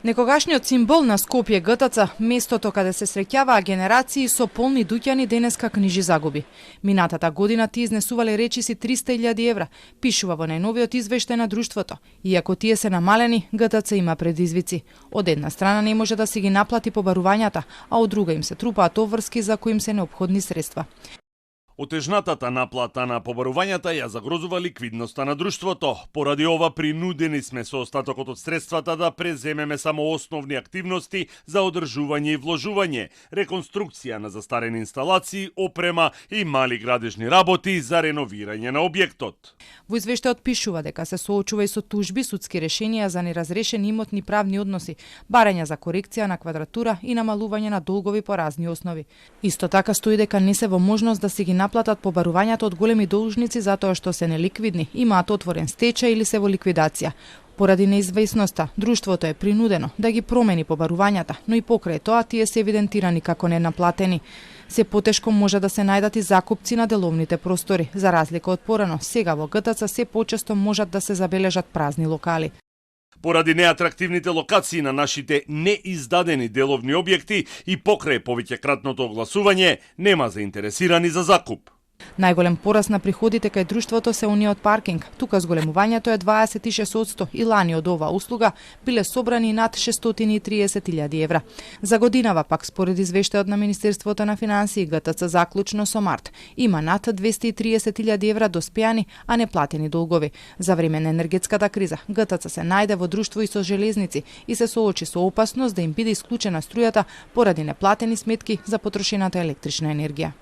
Некогашниот символ на Скопје ГТЦ, местото каде се среќаваа генерации со полни дуќани, денеска книжи загуби. Минатата година тие изнесувале речиси 300.000 евра, пишува во најновиот извештај на друштвото. Иако тие се намалени, ГТЦ има предизвици. Од една страна не може да си ги наплати побарувањата, а од друга им се трупаат обврски за кои им се неопходни средства. Отежнатата наплата на побарувањата ја загрозува ликвидноста на друштвото. Поради ова принудени сме со остатокот од средствата да преземеме само основни активности за одржување и вложување, реконструкција на застарени инсталации, опрема и мали градежни работи за реновирање на објектот. Во извештајот пишува дека се соочува и со тужби, судски решенија за неразрешени имотни правни односи, барања за корекција на квадратура и намалување на долгови по разни основи. Исто така стои дека не се во можност да си ги наплатат побарувањата од големи должници затоа што се неликвидни, имаат отворен стечај или се во ликвидација. Поради неизвестноста, друштвото е принудено да ги промени побарувањата, но и покрај тоа тие се евидентирани како ненаплатени. Се потешко може да се најдат и закупци на деловните простори. За разлика од порано, сега во ГТЦ се почесто можат да се забележат празни локали. Поради неатрактивните локации на нашите неиздадени деловни објекти и покрај повеќекратното огласување, нема заинтересирани за закуп. Најголем пораст на приходите кај друштвото се униот паркинг. Тука зголемувањето е 26% и лани од оваа услуга биле собрани над 630.000 евра. За годинава пак според извештајот на Министерството на финансии ГТЦ заклучно со март има над 230.000 евра доспеани, а неплатени долгови. За време на енергетската криза ГТЦ се најде во друштво и со железници и се соочи со опасност да им биде исклучена струјата поради неплатени сметки за потрошената електрична енергија.